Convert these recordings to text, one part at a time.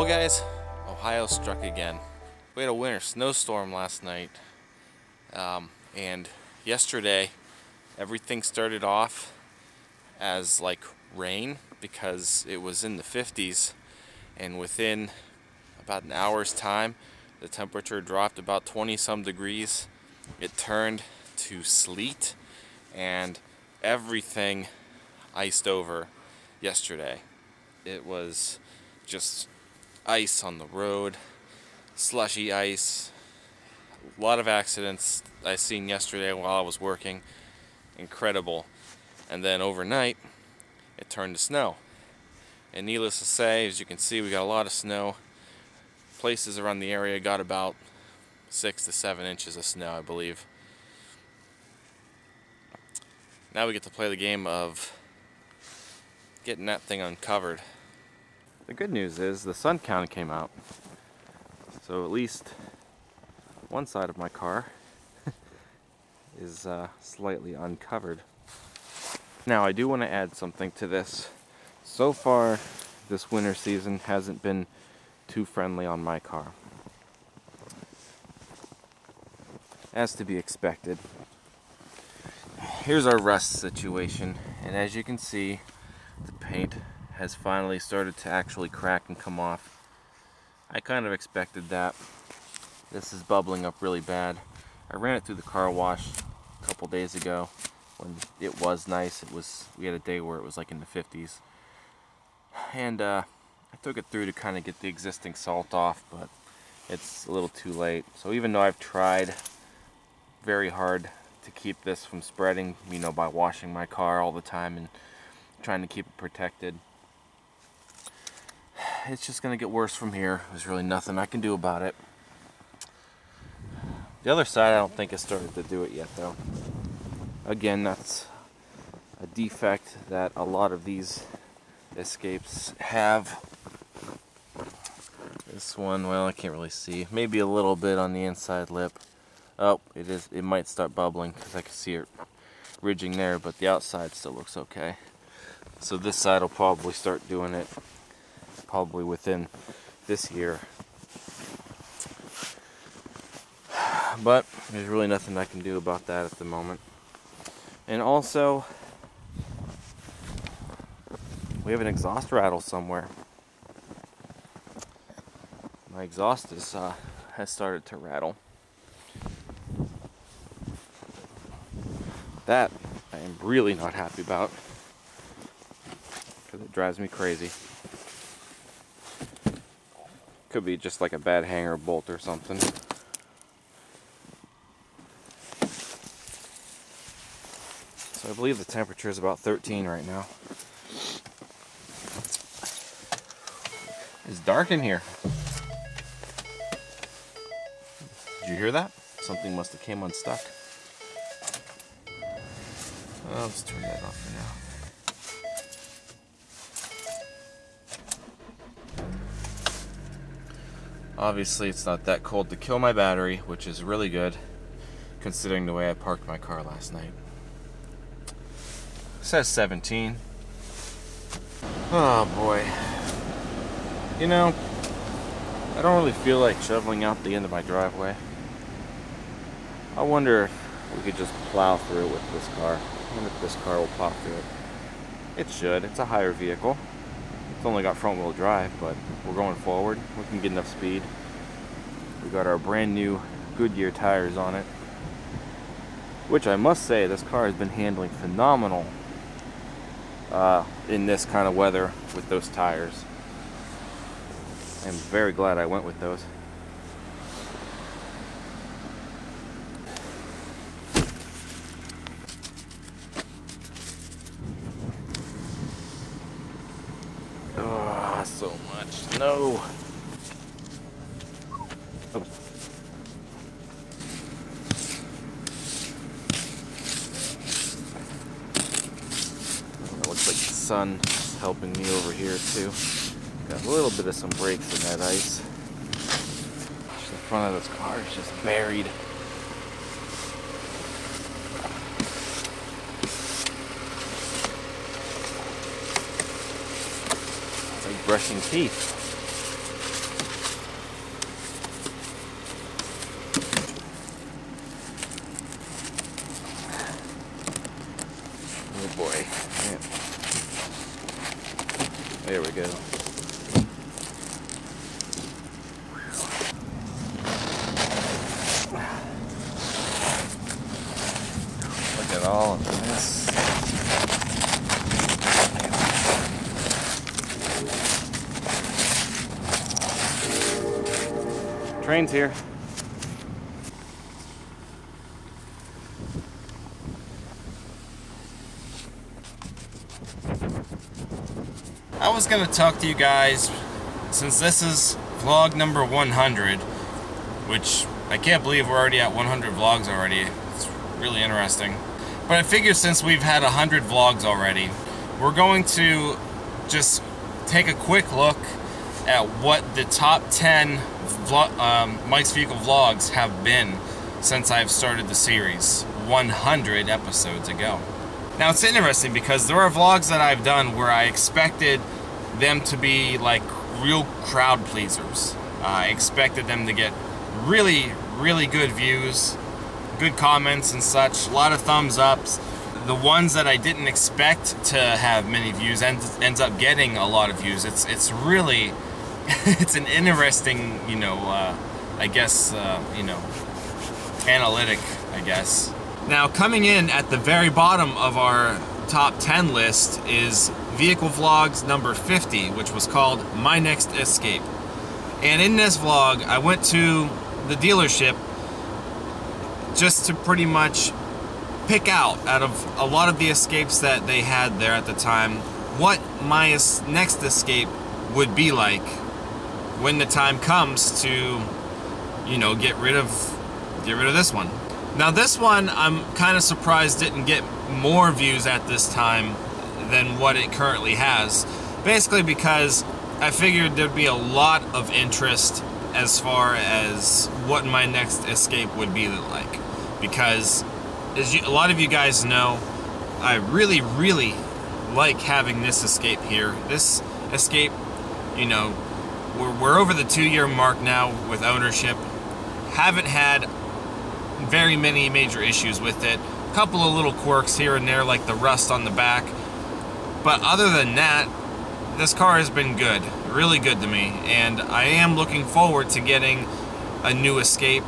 guys, Ohio struck again. We had a winter snowstorm last night, and yesterday everything started off as like rain because it was in the 50s, and within about an hour's time the temperature dropped about 20 some degrees. It turned to sleet and everything iced over yesterday. It was just ice on the road, slushy ice, a lot of accidents I seen yesterday while I was working. Incredible. And then overnight it turned to snow, and needless to say, as you can see, we got a lot of snow. Places around the area got about 6 to 7 inches of snow, I believe. Now we get to play the game of getting that thing uncovered. The good news is the sun kind of came out, so at least one side of my car is slightly uncovered. Now I do want to add something to this. So far this winter season hasn't been too friendly on my car, as to be expected. Here's our rust situation, and as you can see, the paint has finally started to actually crack and come off. I kind of expected that. This is bubbling up really bad. I ran it through the car wash a couple days ago when it was nice. We had a day where it was like in the 50s, and I took it through to kind of get the existing salt off, but it's a little too late. So even though I've tried very hard to keep this from spreading, by washing my car all the time and trying to keep it protected, it's just going to get worse from here. There's really nothing I can do about it. The other side, I don't think has started to do it yet, though. Again, that's a defect that a lot of these Escapes have. This one, well, I can't really see. Maybe a little bit on the inside lip. Oh, it might start bubbling because I can see it ridging there, but the outside still looks okay. So this side will probably start doing it probably within this year. But there's really nothing I can do about that at the moment. And also, we have an exhaust rattle somewhere. My exhaust has started to rattle. That I am really not happy about, because it drives me crazy. Could be just like a bad hanger bolt or something. So I believe the temperature is about 13 right now. It's dark in here. Did you hear that? Something must have came unstuck. Let's turn that off for now. Obviously it's not that cold to kill my battery, which is really good considering the way I parked my car last night. It says 17. Oh boy. I don't really feel like shoveling out the end of my driveway. I wonder if we could just plow through it with this car. I wonder if this car will plow through it. It should. It's a higher vehicle. It's only got front wheel drive, but we're going forward. We can get enough speed. We got our brand new Goodyear tires on it, which I must say, this car has been handling phenomenal in this kind of weather with those tires. I'm very glad I went with those. Oh, so much. No. Oh. It looks like the sun is helping me over here too. Got a little bit of some breaks in that ice. The front of this car is just buried. It's like brushing teeth. There we go. Look at all of this. Train's here. I was going to talk to you guys, since this is vlog number 100, which I can't believe we're already at 100 vlogs already. It's really interesting. But I figure since we've had 100 vlogs already, we're going to just take a quick look at what the top 10 Mike's Vehicle vlogs have been since I've started the series 100 episodes ago. Now it's interesting because there are vlogs that I've done where I expected them to be like real crowd pleasers. I expected them to get really, really good views, good comments and such, a lot of thumbs ups. The ones that I didn't expect to have many views ends up getting a lot of views. It's really, it's an interesting, you know, I guess, you know, analytic, I guess. Now, coming in at the very bottom of our top 10 list is Vehicle Vlogs number 50, which was called My Next Escape. And in this vlog, I went to the dealership just to pretty much pick out of a lot of the escapes that they had there at the time, what my next escape would be like when the time comes to, you know, get rid of this one. Now this one, I'm kind of surprised didn't get more views at this time than what it currently has. Basically because I figured there'd be a lot of interest as far as what my next escape would be like. Because, as a lot of you guys know, I really, really like having this escape here. This escape, you know, we're over the 2-year mark now with ownership. Haven't had very many major issues with it. A couple of little quirks here and there, like the rust on the back. But other than that, this car has been good, really good to me. And I am looking forward to getting a new escape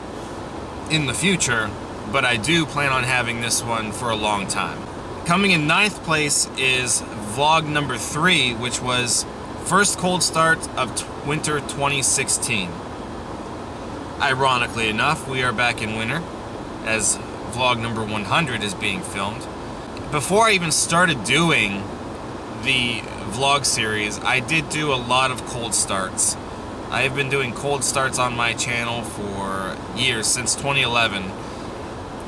in the future. But I do plan on having this one for a long time. Coming in 9th place is vlog number 3, which was first cold start of winter 2016. Ironically enough, we are back in winter as vlog number 100 is being filmed. Before I even started doing the vlog series, I did do a lot of cold starts. I have been doing cold starts on my channel for years, since 2011.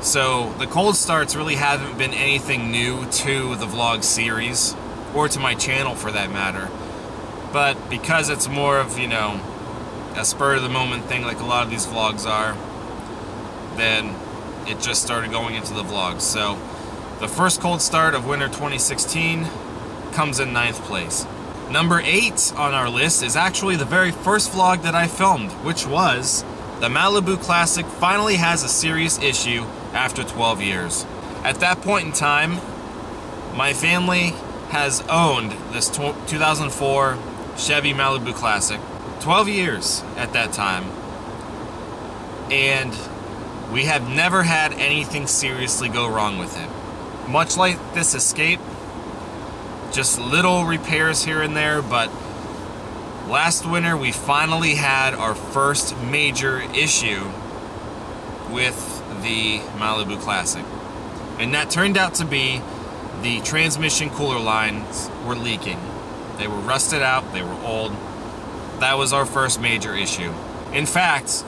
So the cold starts really haven't been anything new to the vlog series, or to my channel for that matter. But because it's more of, you know, a spur of the moment thing like a lot of these vlogs are, then it just started going into the vlogs. So the first cold start of winter 2016 comes in 9th place. Number 8 on our list is actually the very first vlog that I filmed, which was the Malibu Classic finally has a serious issue after 12 years. At that point in time, my family has owned this 2004 Chevy Malibu Classic. 12 years at that time. And we have never had anything seriously go wrong with it. Much like this Escape, just little repairs here and there, but last winter we finally had our first major issue with the Malibu Classic. And that turned out to be the transmission cooler lines were leaking. They were rusted out, they were old. That was our first major issue. In fact,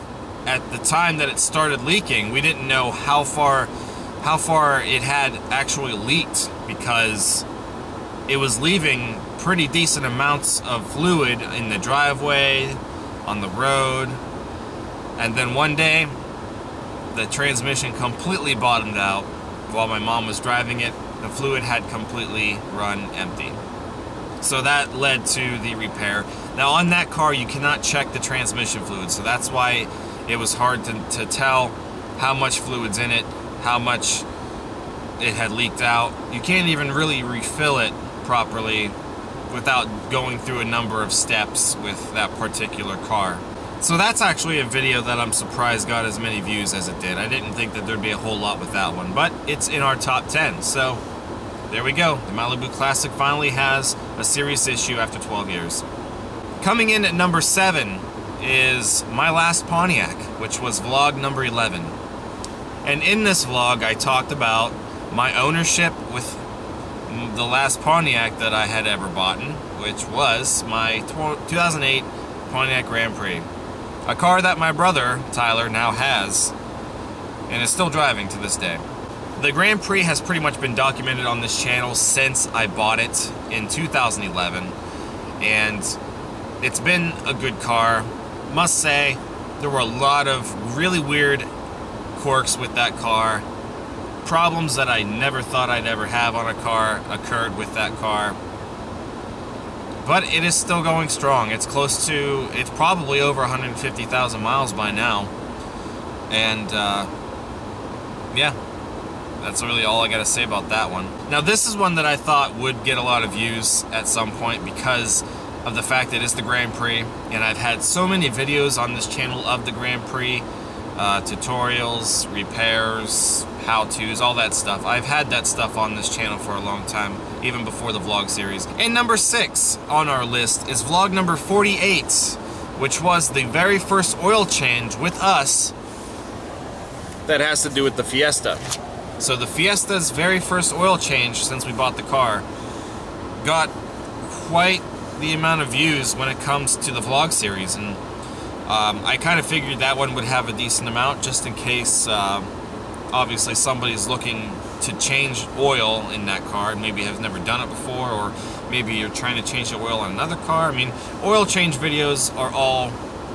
at the time that it started leaking, we didn't know how far it had actually leaked, because it was leaving pretty decent amounts of fluid in the driveway, on the road, and then one day the transmission completely bottomed out while my mom was driving it. The fluid had completely run empty. So that led to the repair. Now on that car you cannot check the transmission fluid, so that's why it was hard to tell how much fluid's in it, how much it had leaked out. You can't even really refill it properly without going through a number of steps with that particular car. So that's actually a video that I'm surprised got as many views as it did. I didn't think that there'd be a whole lot with that one, but it's in our top 10. So there we go. The Malibu Classic finally has a serious issue after 12 years. Coming in at number 7 is my last Pontiac, which was vlog number 11. And in this vlog, I talked about my ownership with the last Pontiac that I had ever bought, which was my 2008 Pontiac Grand Prix. A car that my brother, Tyler, now has and is still driving to this day. The Grand Prix has pretty much been documented on this channel since I bought it in 2011, and it's been a good car. Must say, there were a lot of really weird quirks with that car. Problems that I never thought I'd ever have on a car occurred with that car. But it is still going strong. It's probably over 150,000 miles by now. And yeah, that's really all I gotta say about that one. Now this is one that I thought would get a lot of views at some point because of the fact that it's the Grand Prix, and I've had so many videos on this channel of the Grand Prix, tutorials, repairs, how-tos, all that stuff. I've had that stuff on this channel for a long time, even before the vlog series. And number 6 on our list is vlog number 48, which was the very first oil change with us that has to do with the Fiesta. So the Fiesta's very first oil change since we bought the car got quite the amount of views when it comes to the vlog series, and I kind of figured that one would have a decent amount just in case obviously somebody's looking to change oil in that car and maybe has never done it before, or maybe you're trying to change the oil on another car. I mean, oil change videos are all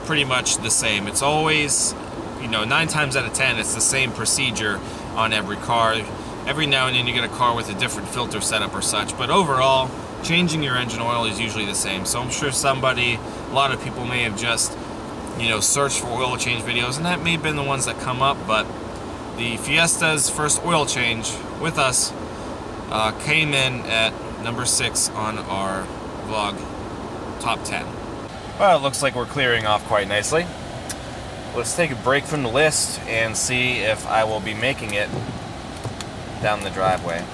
pretty much the same. It's always, 9 times out of 10 it's the same procedure on every car. Every now and then you get a car with a different filter setup or such, but overall changing your engine oil is usually the same. So I'm sure a lot of people may have just searched for oil change videos, and that may have been the ones that come up, but the Fiesta's first oil change with us came in at number 6 on our vlog top 10. Well, it looks like we're clearing off quite nicely. Let's take a break from the list and see if I will be making it down the driveway.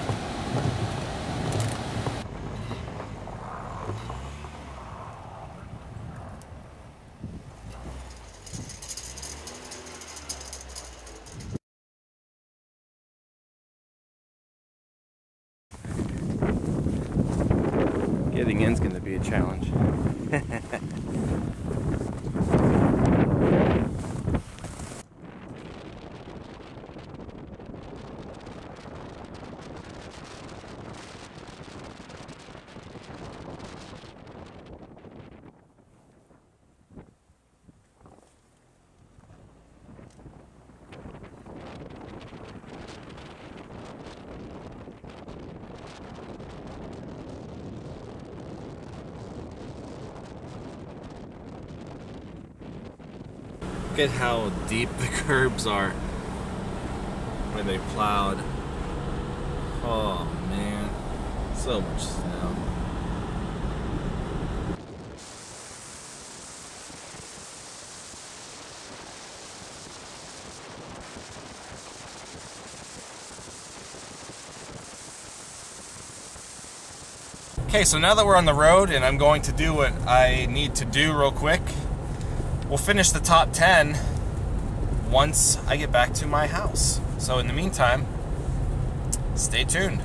Getting in's going to be a challenge. Look at how deep the curbs are where they plowed. Oh man, so much snow. Okay, so now that we're on the road and I'm going to do what I need to do real quick, we'll finish the top 10 once I get back to my house. So in the meantime, stay tuned.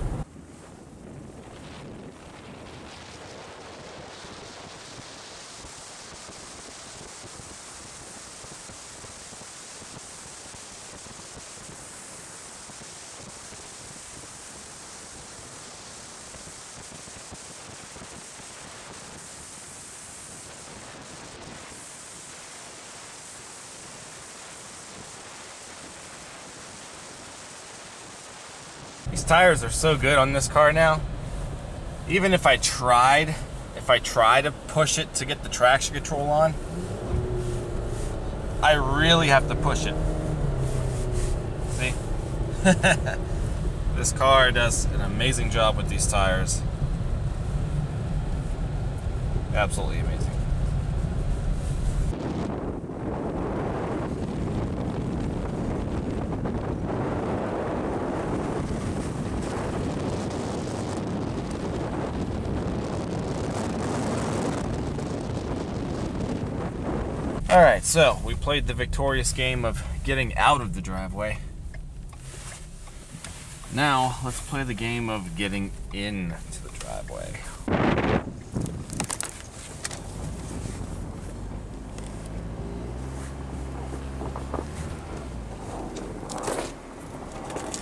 These tires are so good on this car now. Even if I try to push it to get the traction control on, I really have to push it. See? This car does an amazing job with these tires. Absolutely amazing. Alright, so we played the victorious game of getting out of the driveway. Now, let's play the game of getting into the driveway.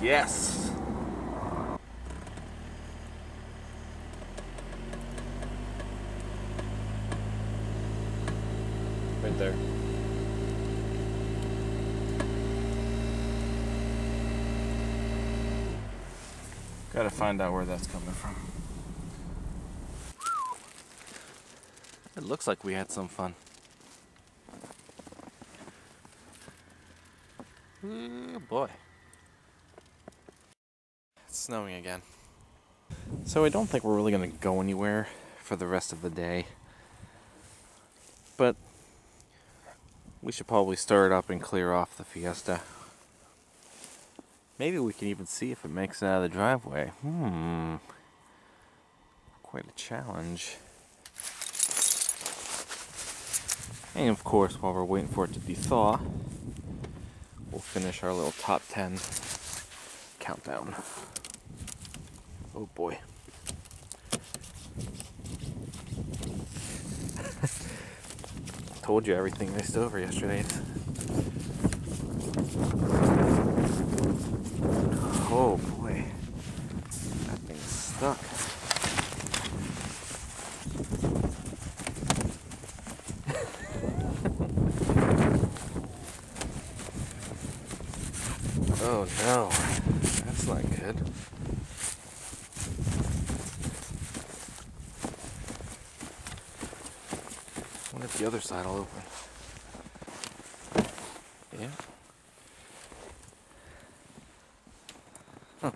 Yes! Right there. Gotta find out where that's coming from. It looks like we had some fun. Oh boy. It's snowing again. So I don't think we're really gonna go anywhere for the rest of the day. But we should probably start up and clear off the Fiesta. Maybe we can even see if it makes it out of the driveway. Quite a challenge. And of course, while we're waiting for it to thaw, we'll finish our little top 10 countdown. Oh boy. Told you everything iced over yesterday. Oh boy, that thing's stuck. Oh no, that's not good. I wonder if the other side will open. Yeah. Huh.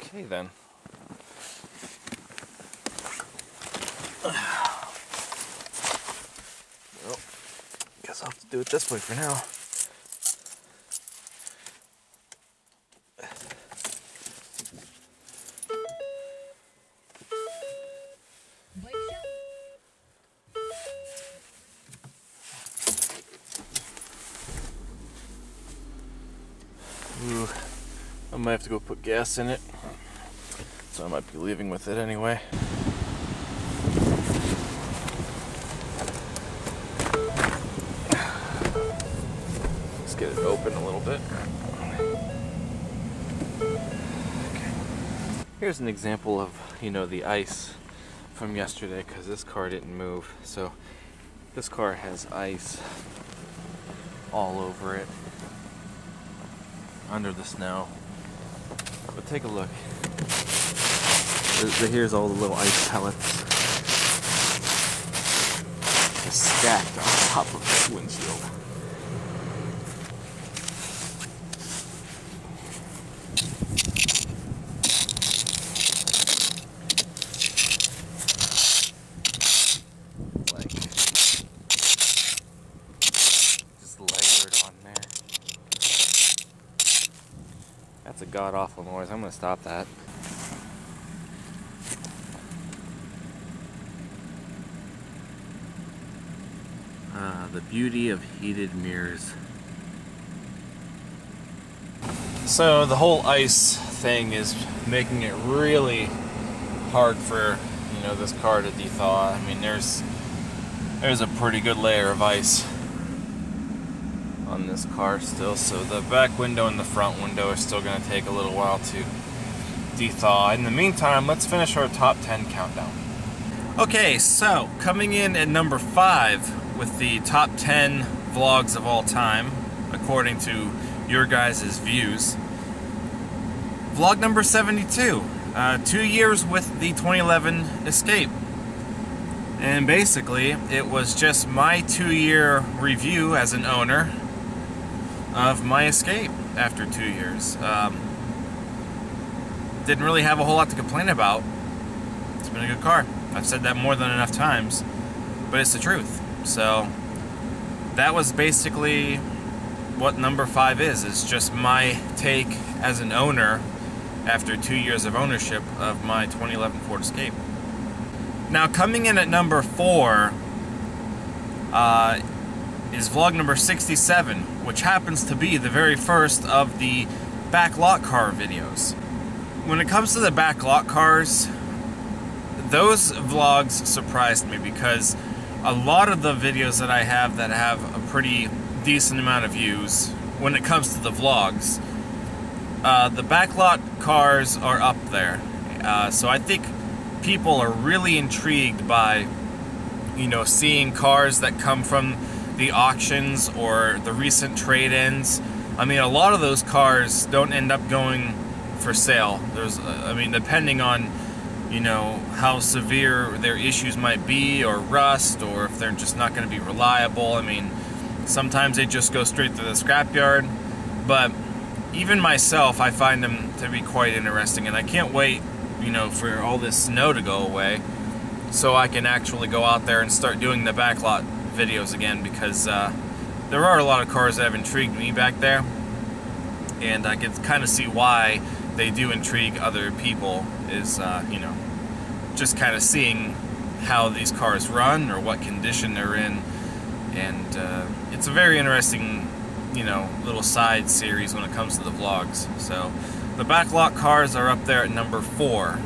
Okay then. Well, guess I'll have to do it this way for now. Ooh, I might have to go put gas in it, so I might be leaving with it anyway. Let's get it open a little bit. Okay. Here's an example of, the ice from yesterday, because this car didn't move. So this car has ice all over it, under the snow. But take a look. Here's all the little ice pellets just stacked on top of the windshield. Like, just layered on there. That's a god-awful noise. I'm gonna stop that. The beauty of heated mirrors. So the whole ice thing is making it really hard for, this car to thaw. I mean, there's a pretty good layer of ice on this car still, so the back window and the front window are still going to take a little while to thaw. In the meantime, let's finish our top 10 countdown. Okay, so coming in at number 5 with the top 10 vlogs of all time, according to your guys' views. Vlog number 72, 2 years with the 2011 Escape. And basically, it was just my 2-year review as an owner of my Escape after 2 years. Didn't really have a whole lot to complain about. It's been a good car. I've said that more than enough times, but it's the truth. So that was basically what number 5 is. It's just my take as an owner after 2 years of ownership of my 2011 Ford Escape. Now, coming in at number 4 is vlog number 67, which happens to be the very first of the backlot car videos. When it comes to the backlot cars, those vlogs surprised me because a lot of the videos that I have that have a pretty decent amount of views, when it comes to the vlogs, the backlot cars are up there. So I think people are really intrigued by, you know, seeing cars that come from the auctions or the recent trade-ins. I mean, a lot of those cars don't end up going for sale. I mean, depending on, you know, how severe their issues might be, or rust, or if they're just not going to be reliable. I mean, sometimes they just go straight to the scrapyard. But even myself, I find them to be quite interesting, and I can't wait, you know, for all this snow to go away so I can actually go out there and start doing the backlot videos again, because there are a lot of cars that have intrigued me back there, and I can kind of see why they do intrigue other people, is, you know, just kind of seeing how these cars run or what condition they're in. And it's a very interesting, you know, little side series when it comes to the vlogs. So the backlot cars are up there at number 4.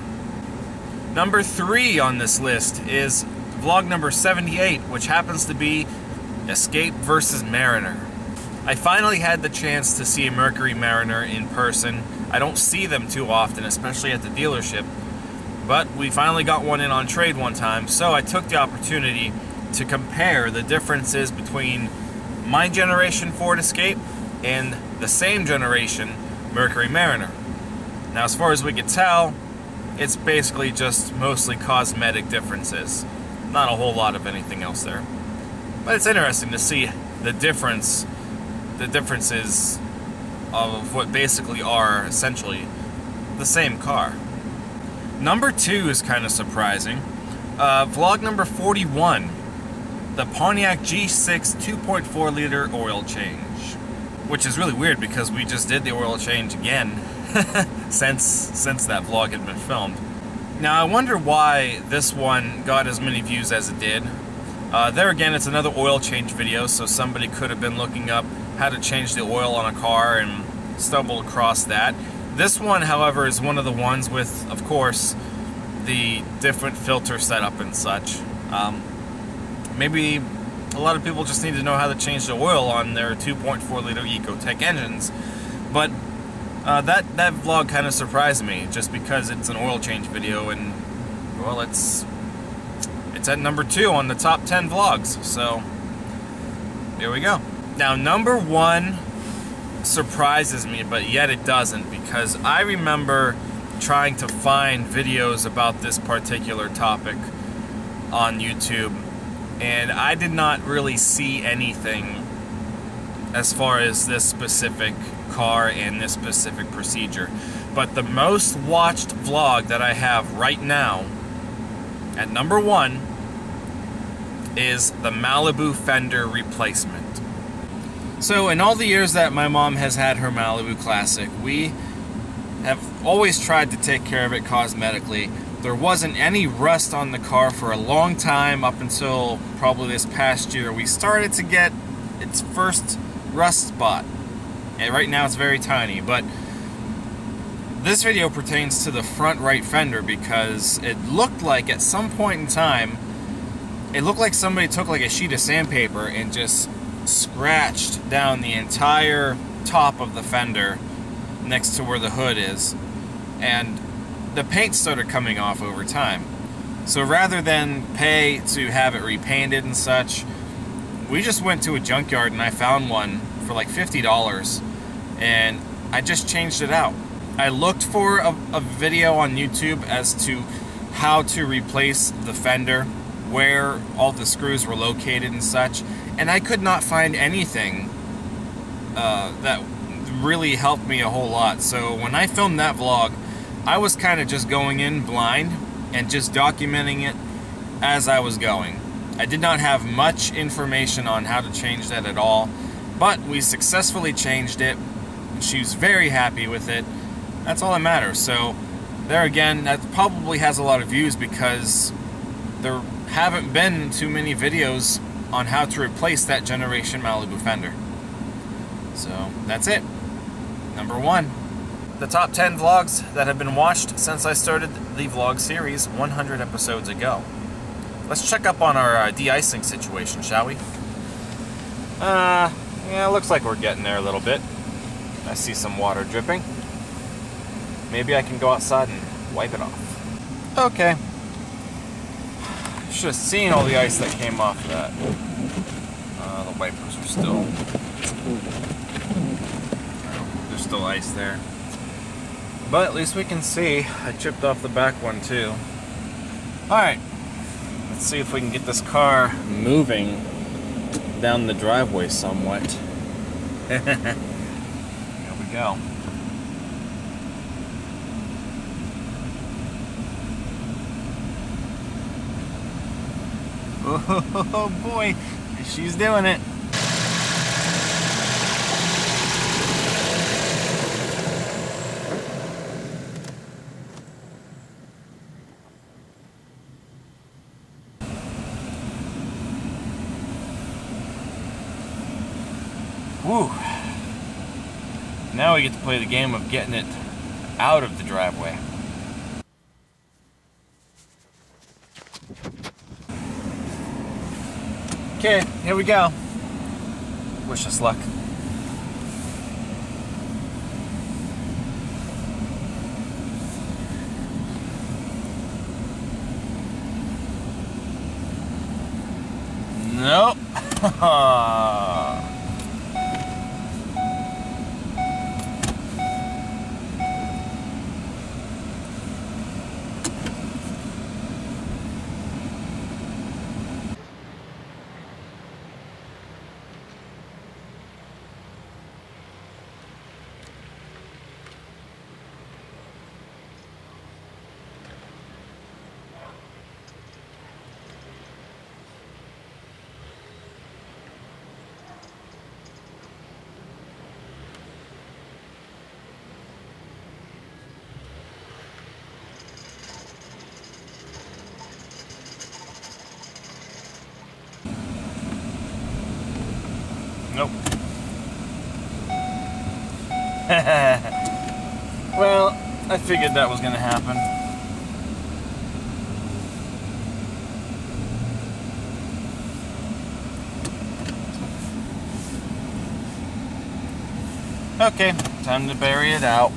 Number 3 on this list is vlog number 78, which happens to be Escape versus Mariner. I finally had the chance to see a Mercury Mariner in person. I don't see them too often, especially at the dealership, but we finally got one in on trade one time, so I took the opportunity to compare the differences between my generation Ford Escape and the same generation Mercury Mariner. Now, as far as we could tell, it's basically just mostly cosmetic differences. Not a whole lot of anything else there. But it's interesting to see the differences of what basically are essentially the same car. Number 2 is kind of surprising. Vlog number 41, the Pontiac G6 2.4 liter oil change, which is really weird because we just did the oil change again since that vlog had been filmed. Now, I wonder why this one got as many views as it did. There again, it's another oil change video, so somebody could have been looking up how to change the oil on a car and stumbled across that. This one, however, is one of the ones with, of course, the different filter setup and such. Maybe a lot of people just need to know how to change the oil on their 2.4 liter Ecotec engines. But that vlog kind of surprised me, just because it's an oil change video, and, well, it's at number 2 on the top 10 vlogs, so here we go. Now, number 1 surprises me, but yet it doesn't, because I remember trying to find videos about this particular topic on YouTube, and I did not really see anything as far as this specific car and this specific procedure. But the most watched vlog that I have right now at number 1 is the Malibu fender replacement. So in all the years that my mom has had her Malibu Classic, we have always tried to take care of it cosmetically. There wasn't any rust on the car for a long time, up until probably this past year. We started to get its first rust spot, and right now it's very tiny. But this video pertains to the front right fender, because it looked like at some point in time, it looked like somebody took like a sheet of sandpaper and just scratched down the entire top of the fender next to where the hood is, and the paint started coming off over time. So rather than pay to have it repainted and such, we just went to a junkyard and I found one for like $50, and I just changed it out. I looked for a video on YouTube as to how to replace the fender, where all the screws were located and such, and I could not find anything that really helped me a whole lot. So when I filmed that vlog, I was kind of just going in blind and just documenting it as I was going. I did not have much information on how to change that at all, but we successfully changed it. She was very happy with it. That's all that matters. So there again, that probably has a lot of views because there haven't been too many videos on how to replace that generation Malibu fender. So that's it. Number 1. The top 10 vlogs that have been watched since I started the vlog series 100 episodes ago. Let's check up on our de-icing situation, shall we? Yeah, looks like we're getting there a little bit. I see some water dripping. Maybe I can go outside and wipe it off. Okay. Should have seen all the ice that came off that. The wipers are still... There's still ice there. But at least we can see. I chipped off the back one too. Alright. Let's see if we can get this car moving down the driveway somewhat. Here we go. Oh boy, she's doing it. Woo. Now we get to play the game of getting it out of the driveway. Okay, here we go. Wish us luck. Nope. Nope. Well, I figured that was gonna happen. Okay, time to bury it out.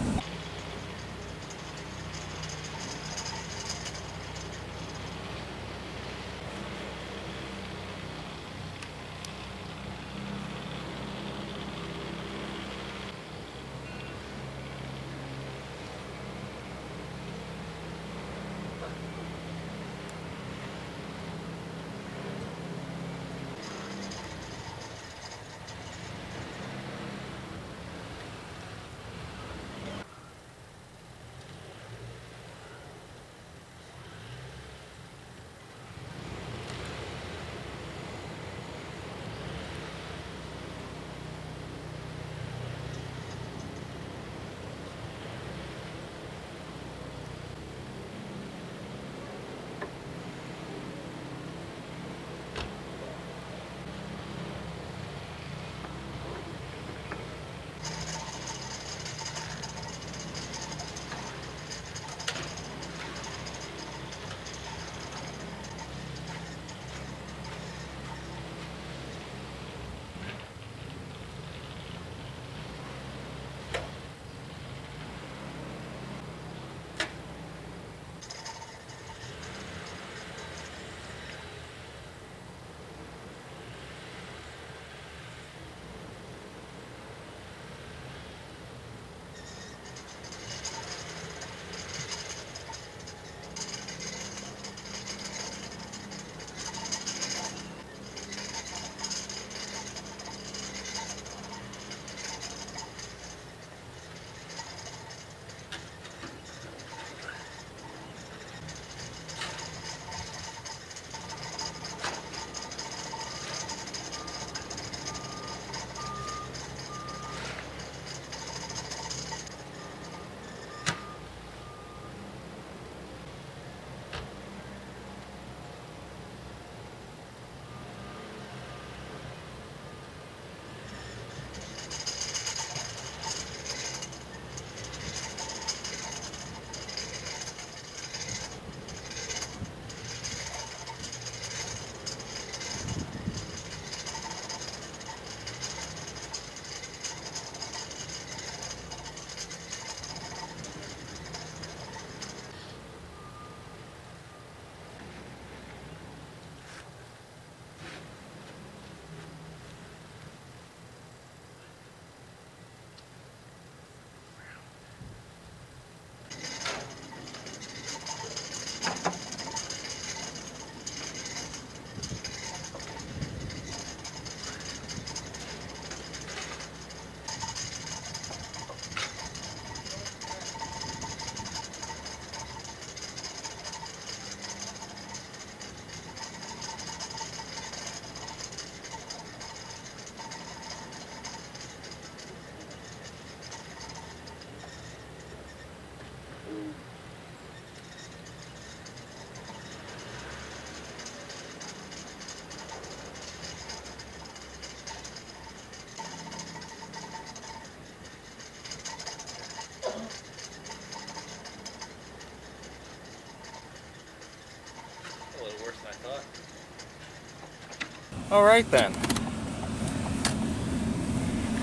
Alright then.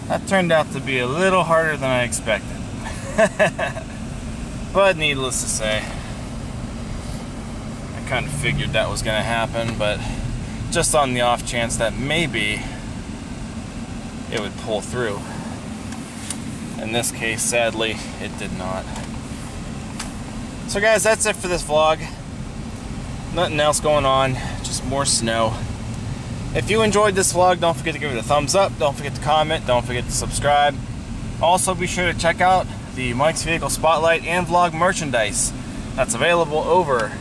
That turned out to be a little harder than I expected. But needless to say, I kind of figured that was going to happen, but just on the off chance that maybe it would pull through. In this case, sadly, it did not. So guys, that's it for this vlog. Nothing else going on, just more snow. If you enjoyed this vlog, don't forget to give it a thumbs up, don't forget to comment, don't forget to subscribe. Also, be sure to check out the Mike's Vehicle Spotlight and vlog merchandise that's available over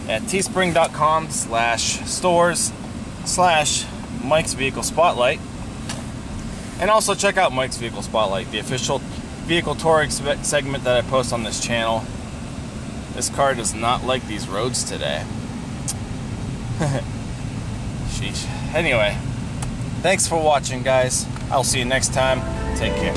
at teespring.com/stores/Mike's Vehicle Spotlight. And also check out Mike's Vehicle Spotlight, the official vehicle touring segment that I post on this channel. This car does not like these roads today. Sheesh. Anyway, thanks for watching, guys. I'll see you next time. Take care.